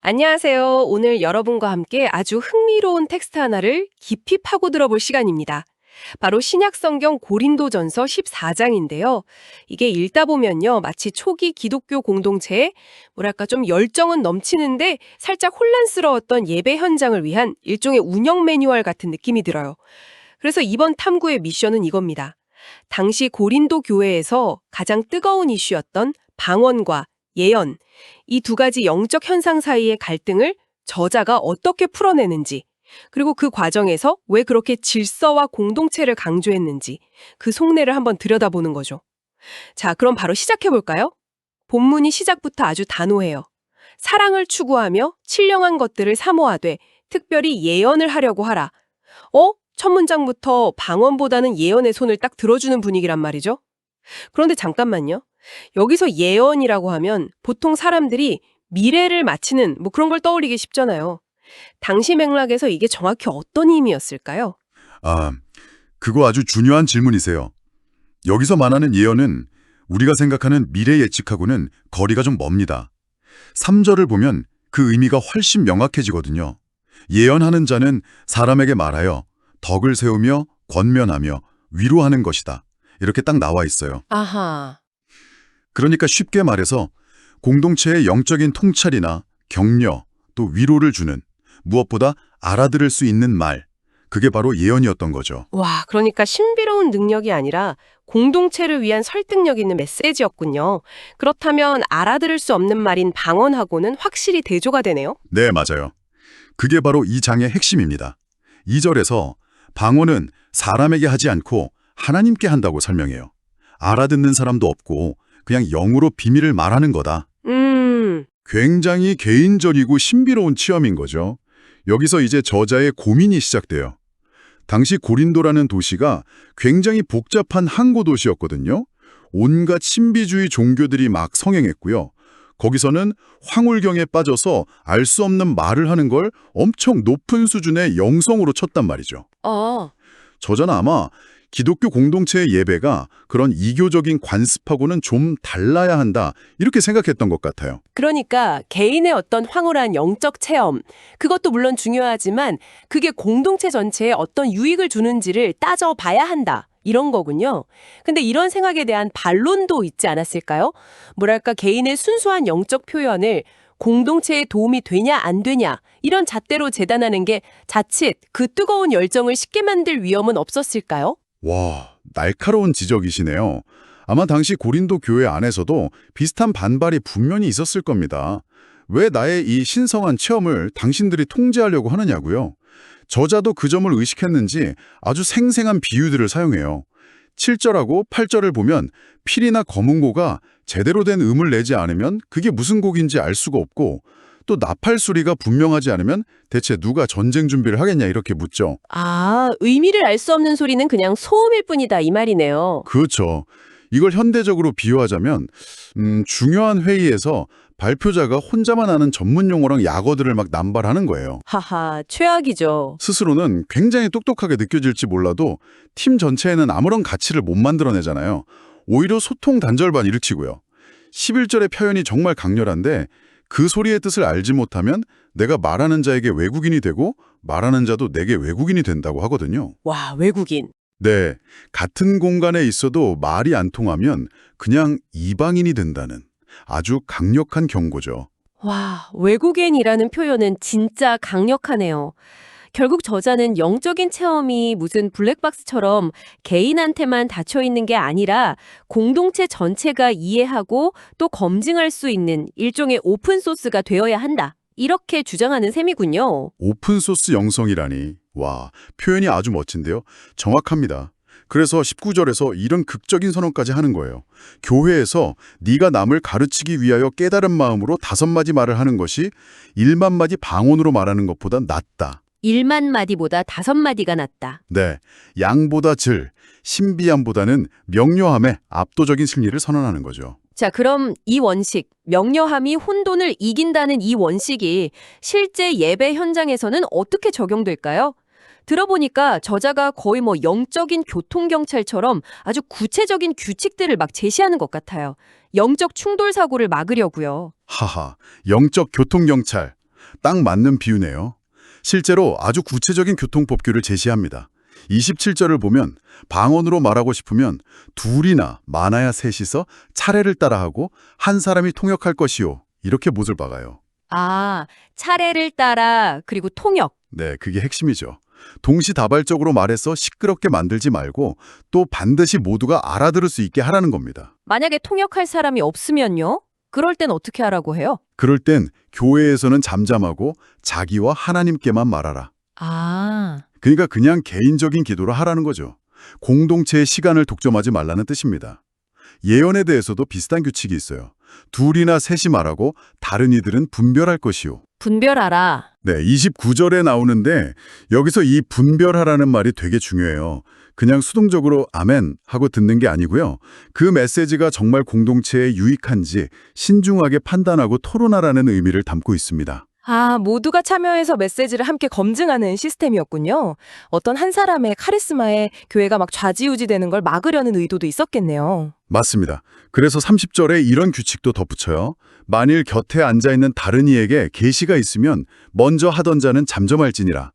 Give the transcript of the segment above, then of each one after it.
안녕하세요. 오늘 여러분과 함께 아주 흥미로운 텍스트 하나를 깊이 파고 들어볼 시간입니다. 바로 신약성경 고린도전서 14장인데요. 이게 읽다 보면요. 마치 초기 기독교 공동체에 뭐랄까 좀 열정은 넘치는데 살짝 혼란스러웠던 예배 현장을 위한 일종의 운영 매뉴얼 같은 느낌이 들어요. 그래서 이번 탐구의 미션은 이겁니다. 당시 고린도 교회에서 가장 뜨거운 이슈였던 방언과 예언, 이 두 가지 영적 현상 사이의 갈등을 저자가 어떻게 풀어내는지, 그리고 그 과정에서 왜 그렇게 질서와 공동체를 강조했는지 그 속내를 한번 들여다보는 거죠. 자, 그럼 바로 시작해볼까요? 본문이 시작부터 아주 단호해요. 사랑을 추구하며 신령한 것들을 사모하되 특별히 예언을 하려고 하라. 첫 문장부터 방언보다는 예언의 손을 딱 들어주는 분위기란 말이죠. 그런데 잠깐만요. 여기서 예언이라고 하면 보통 사람들이 미래를 맞히는 그런 걸 떠올리기 쉽잖아요. 당시 맥락에서 이게 정확히 어떤 의미였을까요? 아, 그거 아주 중요한 질문이세요. 여기서 말하는 예언은 우리가 생각하는 미래 예측하고는 거리가 좀 멉니다. 3절을 보면 그 의미가 훨씬 명확해지거든요. 예언하는 자는 사람에게 말하여 덕을 세우며 권면하며 위로하는 것이다. 이렇게 딱 나와 있어요. 아하. 그러니까 쉽게 말해서 공동체의 영적인 통찰이나 격려, 또 위로를 주는, 무엇보다 알아들을 수 있는 말, 그게 바로 예언이었던 거죠. 와, 그러니까 신비로운 능력이 아니라 공동체를 위한 설득력 있는 메시지였군요. 그렇다면 알아들을 수 없는 말인 방언하고는 확실히 대조가 되네요. 네, 맞아요. 그게 바로 이 장의 핵심입니다. 2절에서 방언은 사람에게 하지 않고 하나님께 한다고 설명해요. 알아듣는 사람도 없고 그냥 영으로 비밀을 말하는 거다. 굉장히 개인적이고 신비로운 체험인 거죠. 여기서 이제 저자의 고민이 시작돼요. 당시 고린도라는 도시가 굉장히 복잡한 항구 도시였거든요. 온갖 신비주의 종교들이 막 성행했고요. 거기서는 황홀경에 빠져서 알 수 없는 말을 하는 걸 엄청 높은 수준의 영성으로 쳤단 말이죠. 저자는 아마 기독교 공동체의 예배가 그런 이교적인 관습하고는 좀 달라야 한다, 이렇게 생각했던 것 같아요. 그러니까 개인의 어떤 황홀한 영적 체험, 그것도 물론 중요하지만 그게 공동체 전체에 어떤 유익을 주는지를 따져봐야 한다. 이런 거군요. 근데 이런 생각에 대한 반론도 있지 않았을까요? 뭐랄까 개인의 순수한 영적 표현을 공동체에 도움이 되냐 안 되냐 이런 잣대로 재단하는 게 자칫 그 뜨거운 열정을 식게 만들 위험은 없었을까요? 와, 날카로운 지적이시네요. 아마 당시 고린도 교회 안에서도 비슷한 반발이 분명히 있었을 겁니다. 왜 나의 이 신성한 체험을 당신들이 통제하려고 하느냐고요? 저자도 그 점을 의식했는지 아주 생생한 비유들을 사용해요. 7절하고 8절을 보면 필이나 검은고가 제대로 된 음을 내지 않으면 그게 무슨 곡인지 알 수가 없고, 또 나팔 소리가 분명하지 않으면 대체 누가 전쟁 준비를 하겠냐 이렇게 묻죠. 의미를 알 수 없는 소리는 그냥 소음일 뿐이다 이 말이네요. 그렇죠. 이걸 현대적으로 비유하자면 중요한 회의에서 발표자가 혼자만 아는 전문 용어랑 약어들을 막 남발하는 거예요. 하하, 최악이죠. 스스로는 굉장히 똑똑하게 느껴질지 몰라도 팀 전체에는 아무런 가치를 못 만들어내잖아요. 오히려 소통 단절반 일으키고요. 11절의 표현이 정말 강렬한데 그 소리의 뜻을 알지 못하면 내가 말하는 자에게 외국인이 되고 말하는 자도 내게 외국인이 된다고 하거든요. 와, 외국인. 네, 같은 공간에 있어도 말이 안 통하면 그냥 이방인이 된다는 아주 강력한 경고죠. 와, 외국인이라는 표현은 진짜 강력하네요. 결국 저자는 영적인 체험이 무슨 블랙박스처럼 개인한테만 닫혀 있는 게 아니라 공동체 전체가 이해하고 또 검증할 수 있는 일종의 오픈소스가 되어야 한다. 이렇게 주장하는 셈이군요. 오픈소스 영성이라니. 와, 표현이 아주 멋진데요. 정확합니다. 그래서 19절에서 이런 극적인 선언까지 하는 거예요. 교회에서 네가 남을 가르치기 위하여 깨달은 마음으로 5마디 말을 하는 것이 1만 마디 방언으로 말하는 것보다 낫다. 1만 마디보다 5마디가 낫다. 네, 양보다 질, 신비함보다는 명료함의 압도적인 승리를 선언하는 거죠. 자, 그럼 이 원식, 명료함이 혼돈을 이긴다는 이 원식이 실제 예배 현장에서는 어떻게 적용될까요? 들어보니까 저자가 거의 영적인 교통경찰처럼 아주 구체적인 규칙들을 막 제시하는 것 같아요. 영적 충돌 사고를 막으려고요. 하하, 영적 교통경찰. 딱 맞는 비유네요. 실제로 아주 구체적인 교통법규를 제시합니다. 27절을 보면 방언으로 말하고 싶으면 둘이나 많아야 셋이서 차례를 따라하고 한 사람이 통역할 것이요. 이렇게 못을 박아요. 아, 차례를 따라 그리고 통역. 네, 그게 핵심이죠. 동시다발적으로 말해서 시끄럽게 만들지 말고 또 반드시 모두가 알아들을 수 있게 하라는 겁니다. 만약에 통역할 사람이 없으면요? 그럴 땐 어떻게 하라고 해요? 그럴 땐 교회에서는 잠잠하고 자기와 하나님께만 말하라. 아, 그러니까 그냥 개인적인 기도를 하라는 거죠. 공동체의 시간을 독점하지 말라는 뜻입니다. 예언에 대해서도 비슷한 규칙이 있어요. 둘이나 셋이 말하고 다른 이들은 분별할 것이요. 분별하라. 네, 29절에 나오는데 여기서 이 분별하라는 말이 되게 중요해요. 그냥 수동적으로 아멘 하고 듣는 게 아니고요. 그 메시지가 정말 공동체에 유익한지 신중하게 판단하고 토론하라는 의미를 담고 있습니다. 아, 모두가 참여해서 메시지를 함께 검증하는 시스템이었군요. 어떤 한 사람의 카리스마에 교회가 막 좌지우지되는 걸 막으려는 의도도 있었겠네요. 맞습니다. 그래서 30절에 이런 규칙도 덧붙여요. 만일 곁에 앉아있는 다른 이에게 계시가 있으면 먼저 하던 자는 잠잠할지니라.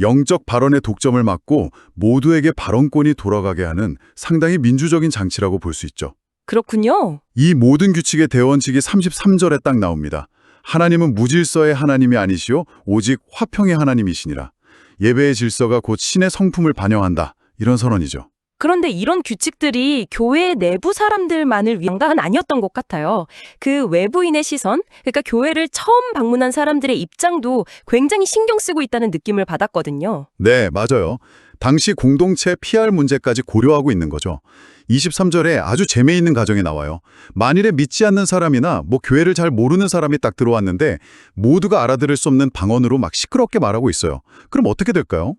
영적 발언의 독점을 막고 모두에게 발언권이 돌아가게 하는 상당히 민주적인 장치라고 볼 수 있죠. 그렇군요. 이 모든 규칙의 대원칙이 33절에 딱 나옵니다. 하나님은 무질서의 하나님이 아니시오 오직 화평의 하나님이시니라. 예배의 질서가 곧 신의 성품을 반영한다. 이런 선언이죠. 그런데 이런 규칙들이 교회 내부 사람들만을 위한 건 아니었던 것 같아요. 그 외부인의 시선, 그러니까 교회를 처음 방문한 사람들의 입장도 굉장히 신경 쓰고 있다는 느낌을 받았거든요. 네, 맞아요. 당시 공동체 PR 문제까지 고려하고 있는 거죠. 23절에 아주 재미있는 가정이 나와요. 만일에 믿지 않는 사람이나 교회를 잘 모르는 사람이 딱 들어왔는데 모두가 알아들을 수 없는 방언으로 막 시끄럽게 말하고 있어요. 그럼 어떻게 될까요?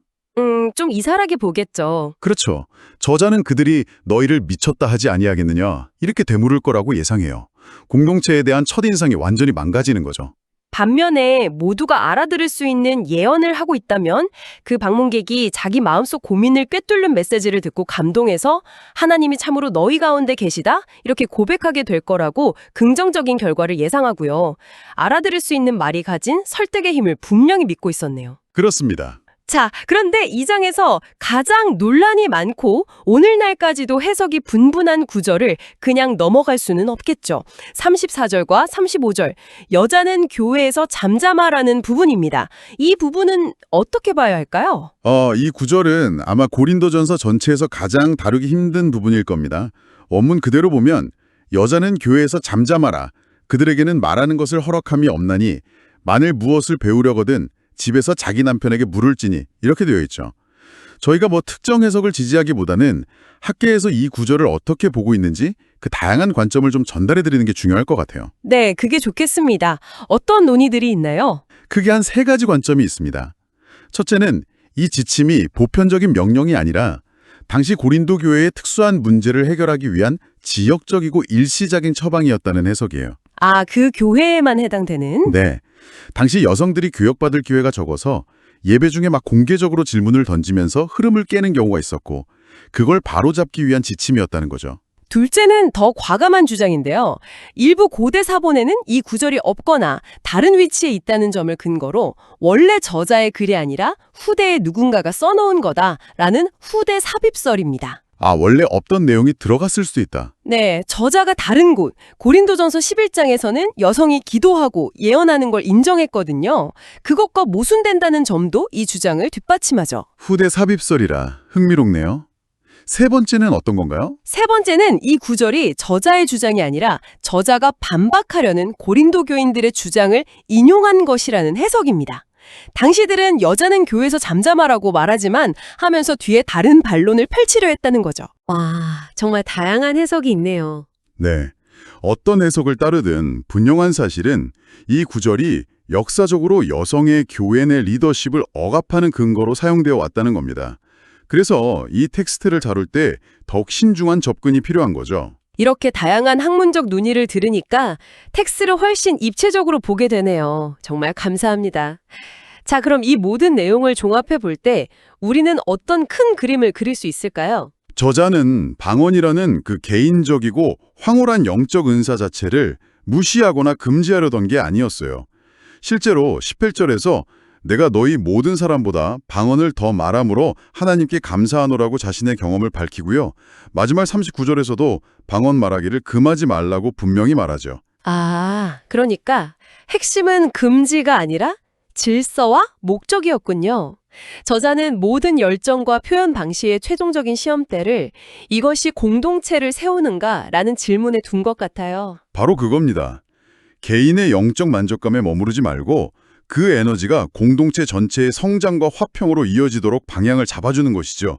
좀 이상하게 보겠죠. 그렇죠. 저자는 그들이 너희를 미쳤다 하지 아니하겠느냐 이렇게 되물을 거라고 예상해요. 공동체에 대한 첫인상이 완전히 망가지는 거죠. 반면에 모두가 알아들을 수 있는 예언을 하고 있다면 그 방문객이 자기 마음속 고민을 꿰뚫는 메시지를 듣고 감동해서 하나님이 참으로 너희 가운데 계시다? 이렇게 고백하게 될 거라고 긍정적인 결과를 예상하고요. 알아들을 수 있는 말이 가진 설득의 힘을 분명히 믿고 있었네요. 그렇습니다. 자, 그런데 이 장에서 가장 논란이 많고 오늘날까지도 해석이 분분한 구절을 그냥 넘어갈 수는 없겠죠. 34절과 35절, 여자는 교회에서 잠잠하라는 부분입니다. 이 부분은 어떻게 봐야 할까요? 이 구절은 아마 고린도전서 전체에서 가장 다루기 힘든 부분일 겁니다. 원문 그대로 보면 여자는 교회에서 잠잠하라. 그들에게는 말하는 것을 허락함이 없나니 만일 무엇을 배우려거든 집에서 자기 남편에게 물을지니 이렇게 되어 있죠. 저희가 특정 해석을 지지하기보다는 학계에서 이 구절을 어떻게 보고 있는지 그 다양한 관점을 좀 전달해 드리는 게 중요할 것 같아요. 네, 그게 좋겠습니다. 어떤 논의들이 있나요? 크게 한 3가지 관점이 있습니다. 첫째는 이 지침이 보편적인 명령이 아니라 당시 고린도 교회의 특수한 문제를 해결하기 위한 지역적이고 일시적인 처방이었다는 해석이에요. 아, 그 교회에만 해당되는? 네. 당시 여성들이 교역받을 기회가 적어서 예배 중에 공개적으로 질문을 던지면서 흐름을 깨는 경우가 있었고 그걸 바로잡기 위한 지침이었다는 거죠. 둘째는 더 과감한 주장인데요. 일부 고대 사본에는 이 구절이 없거나 다른 위치에 있다는 점을 근거로 원래 저자의 글이 아니라 후대에 누군가가 써놓은 거다라는 후대 삽입설입니다. 원래 없던 내용이 들어갔을 수도 있다. 네, 저자가 다른 곳, 고린도전서 11장에서는 여성이 기도하고 예언하는 걸 인정했거든요. 그것과 모순된다는 점도 이 주장을 뒷받침하죠. 후대 삽입설이라 흥미롭네요. 3번째는 어떤 건가요? 3번째는 이 구절이 저자의 주장이 아니라 저자가 반박하려는 고린도 교인들의 주장을 인용한 것이라는 해석입니다. 당시들은 여자는 교회에서 잠잠하라고 말하지만 하면서 뒤에 다른 반론을 펼치려 했다는 거죠. 와, 정말 다양한 해석이 있네요. 네. 어떤 해석을 따르든 분명한 사실은 이 구절이 역사적으로 여성의 교회 내 리더십을 억압하는 근거로 사용되어 왔다는 겁니다. 그래서 이 텍스트를 다룰 때 더욱 신중한 접근이 필요한 거죠. 이렇게 다양한 학문적 논의를 들으니까 텍스트를 훨씬 입체적으로 보게 되네요. 정말 감사합니다. 자, 그럼 이 모든 내용을 종합해 볼 때 우리는 어떤 큰 그림을 그릴 수 있을까요? 저자는 방언이라는 그 개인적이고 황홀한 영적 은사 자체를 무시하거나 금지하려던 게 아니었어요. 실제로 18절에서 내가 너희 모든 사람보다 방언을 더 말함으로 하나님께 감사하노라고 자신의 경험을 밝히고요. 마지막 39절에서도 방언 말하기를 금하지 말라고 분명히 말하죠. 아, 그러니까 핵심은 금지가 아니라 질서와 목적이었군요. 저자는 모든 열정과 표현 방식의 최종적인 시험대를 이것이 공동체를 세우는가라는 질문에 둔 것 같아요. 바로 그겁니다. 개인의 영적 만족감에 머무르지 말고 그 에너지가 공동체 전체의 성장과 화평으로 이어지도록 방향을 잡아주는 것이죠.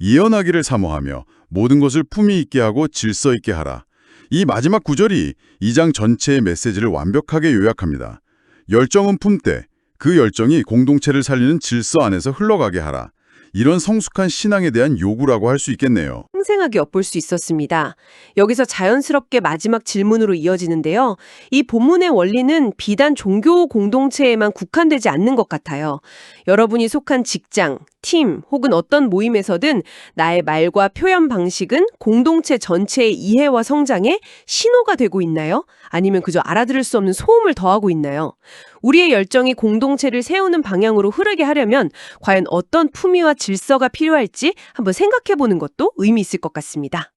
예언하기를 사모하며 모든 것을 품위 있게 하고 질서 있게 하라. 이 마지막 구절이 2장 전체의 메시지를 완벽하게 요약합니다. 열정은 품되 그 열정이 공동체를 살리는 질서 안에서 흘러가게 하라. 이런 성숙한 신앙에 대한 요구라고 할 수 있겠네요. 생생하게 엿볼 수 있었습니다. 여기서 자연스럽게 마지막 질문으로 이어지는데요. 이 본문의 원리는 비단 종교 공동체에만 국한되지 않는 것 같아요. 여러분이 속한 직장, 팀 혹은 어떤 모임에서든 나의 말과 표현 방식은 공동체 전체의 이해와 성장에 신호가 되고 있나요? 아니면 그저 알아들을 수 없는 소음을 더하고 있나요? 우리의 열정이 공동체를 세우는 방향으로 흐르게 하려면 과연 어떤 품위와 질서가 필요할지 한번 생각해 보는 것도 의미 있을 것 같습니다.